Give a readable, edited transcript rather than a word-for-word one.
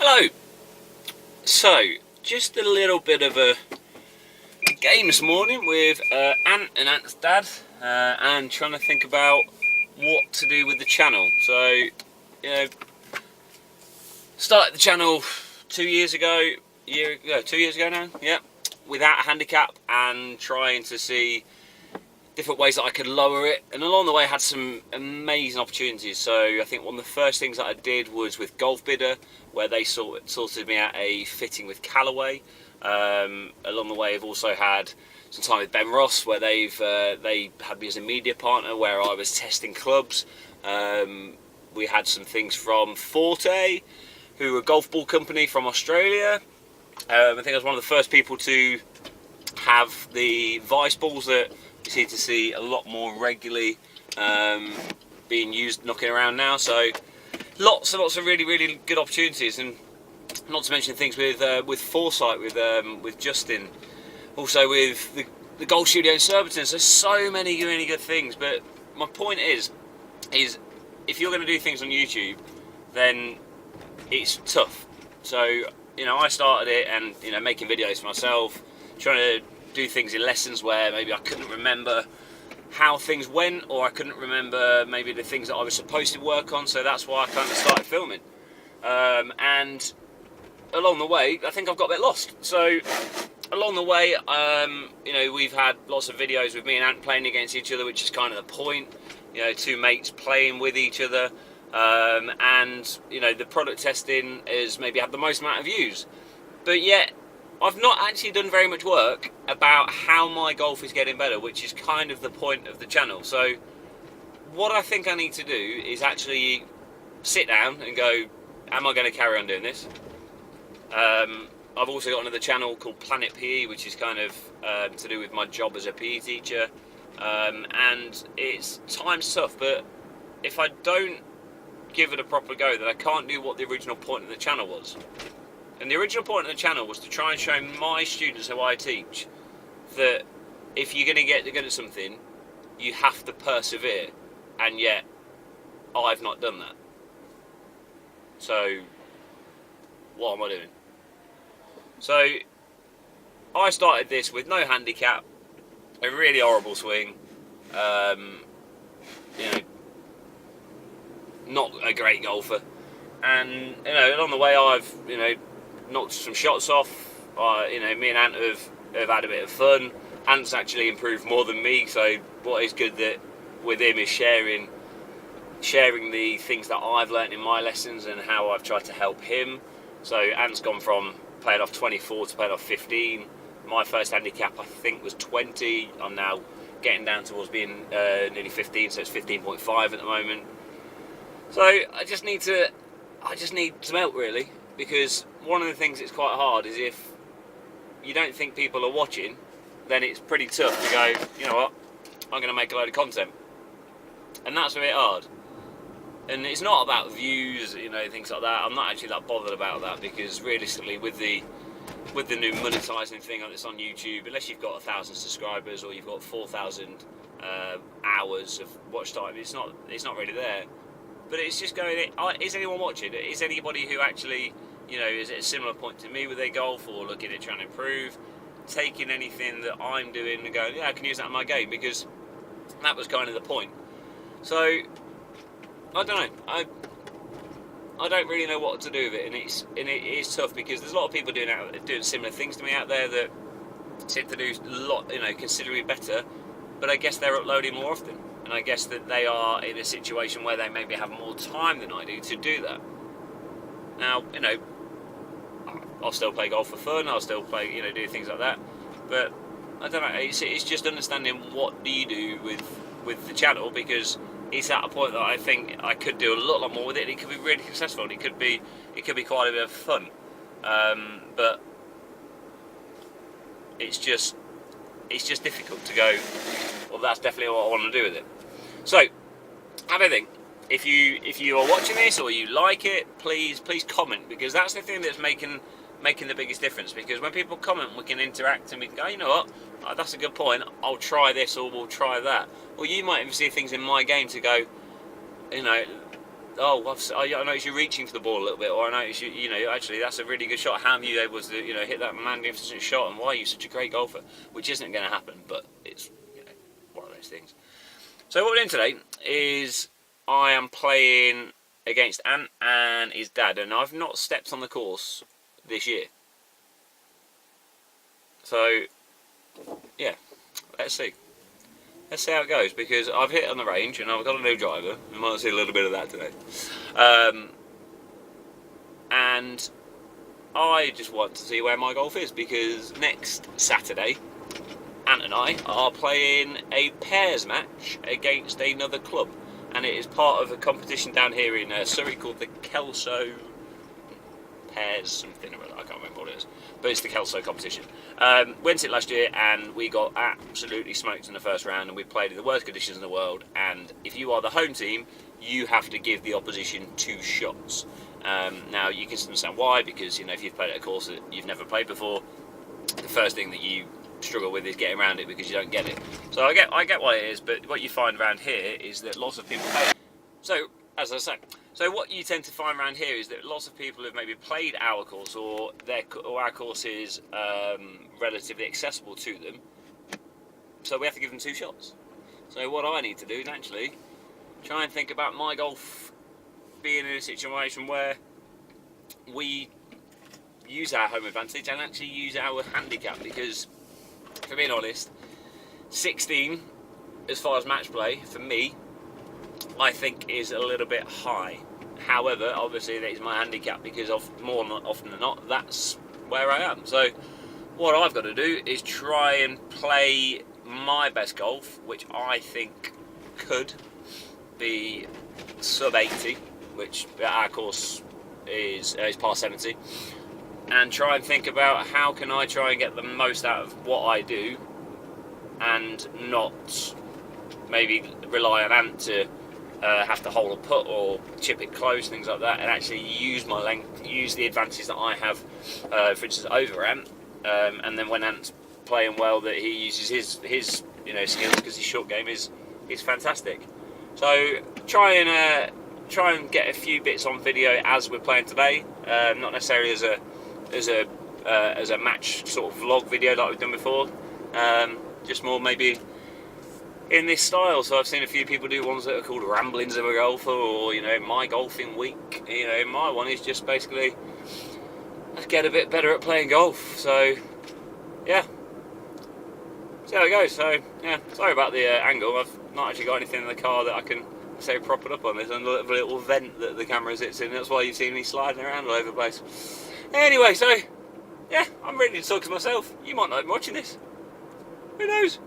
Hello. So, just a little bit of a game this morning with Ant and Ant's dad, and trying to think about what to do with the channel. So, you know, started the channel 2 years ago, 2 years ago now, yeah, without a handicap and trying to see different ways that I could lower it, and along the way I had some amazing opportunities. So I think one of the first things that I did was with Golf Bidder, where they sorted me out a fitting with Callaway. Along the way I've also had some time with Ben Ross, where they had me as a media partner, where I was testing clubs. We had some things from Forte, who are a golf ball company from Australia. I think I was one of the first people to have the Vice balls that you seem to see a lot more regularly being used, knocking around now. So lots and lots of really good opportunities, and not to mention things with Foresight, with Justin, also with the Golf Studio in Surbiton. So many really good things. But my point is if you're going to do things on YouTube, then it's tough. So, you know, I started it and, you know, making videos for myself, trying to do things in lessons where maybe I couldn't remember how things went, or I couldn't remember maybe the things that I was supposed to work on. So that's why I kind of started filming. And along the way, I think I've got a bit lost. So along the way, you know, we've had lots of videos with me and Ant playing against each other, which is kind of the point. You know, two mates playing with each other. And, you know, the product testing has maybe had the most amount of views. But yet, I've not actually done very much work about how my golf is getting better, which is kind of the point of the channel. So what I think I need to do is actually sit down and go, am I going to carry on doing this? I've also got another channel called Planet PE, which is kind of to do with my job as a PE teacher. And it's time's tough, but if I don't give it a proper go, then I can't do what the original point of the channel was. And the original point of the channel was to try and show my students who I teach that if you're going to get good at something, you have to persevere. And yet, I've not done that. So, what am I doing? So, I started this with no handicap, a really horrible swing, you know, not a great golfer. And, you know, along the way I've, you know, knocked some shots off. You know, me and Ant have had a bit of fun. Ant's actually improved more than me, so what is good that with him is sharing the things that I've learnt in my lessons and how I've tried to help him. So Ant's gone from playing off 24 to playing off 15. My first handicap I think was 20. I'm now getting down towards being nearly 15, so it's 15.5 at the moment. So I just need some help, really, because one of the things that's quite hard is if you don't think people are watching, then it's pretty tough to go, you know what, I'm going to make a load of content. And that's a bit hard. And it's not about views, you know, things like that. I'm not actually that bothered about that, because realistically with the new monetizing thing that's on YouTube, unless you've got 1,000 subscribers or you've got 4,000 hours of watch time, it's not really there. But it's just going, is anyone watching? Is anybody who actually, you know, is at a similar point to me with their golf, or looking at trying to improve, taking anything that I'm doing and going, yeah, I can use that in my game? Because that was kind of the point. So, I don't know. I don't really know what to do with it, and it is tough, because there's a lot of people doing similar things to me out there that seem to do a lot, you know, considerably better, but I guess they're uploading more often. And I guess that they are in a situation where they maybe have more time than I do to do that. Now, you know, I'll still play golf for fun, I'll still play, you know, do things like that. But, I don't know, it's just understanding what do you do with the channel, because it's at a point that I think I could do a lot more with it, and it could be really successful, and it could be quite a bit of fun. But it's just difficult to go, well, that's definitely what I want to do with it. So, have a think. If you are watching this or you like it, please comment, because that's the thing that's making the biggest difference. Because when people comment, we can interact and we can go, you know what, that's a good point, I'll try this or we'll try that. Or you might even see things in my game to go, you know, oh, I noticed you reaching for the ball a little bit, or I noticed you know, actually that's a really good shot. How are you able to, you know, hit that magnificent shot, and why are you such a great golfer? Which isn't going to happen, but it's, you know, one of those things. So what we're doing today is I am playing against Ant and his dad, and I've not stepped on the course this year. So yeah, let's see. Let's see how it goes, because I've hit on the range and I've got a new driver. We might see a little bit of that today. And I just want to see where my golf is, because next Saturday, Ant and I are playing a pairs match against another club. And it is part of a competition down here in Surrey called the Kelso Pairs something or other. I can't remember what it is, but it's the Kelso competition. Went it last year and we got absolutely smoked in the first round, and we played in the worst conditions in the world. And if you are the home team, you have to give the opposition 2 shots. Now you can understand why, because you know, if you've played at a course that you've never played before, the first thing that you struggle with is getting around it because you don't get it. So I get why it is, but what you find around here is that lots of people play. So as I say, so what you tend to find around here is that lots of people have maybe played our course, or our course is relatively accessible to them. So we have to give them 2 shots. So what I need to do naturally, try and think about my golf being in a situation where we use our home advantage and actually use our handicap, because for being honest, 16 as far as match play for me, I think is a little bit high. However, obviously that is my handicap, because more often than not, that's where I am. So what I've got to do is try and play my best golf, which I think could be sub 80, which our course is par 70, and try and think about how can I try and get the most out of what I do, and not maybe rely on Ant to have to hold a putt or chip it close, things like that, and actually use my length, use the advantage that I have, for instance, over Ant, and then when Ant's playing well, that he uses his you know, skills, because his short game is fantastic. So try and get a few bits on video as we're playing today, not necessarily as a match sort of vlog video like we've done before, just more maybe in this style. So I've seen a few people do ones that are called Ramblings of a Golfer, or you know, my golfing week. You know, my one is just basically get a bit better at playing golf. So yeah, see how it goes. So yeah, sorry about the angle. I've not actually got anything in the car that I can say prop it up on. This and a little vent that the camera sits in. That's why you've seen me sliding around all over the place. Anyway, so yeah, I'm ready to talk to myself. You might not be watching this. Who knows?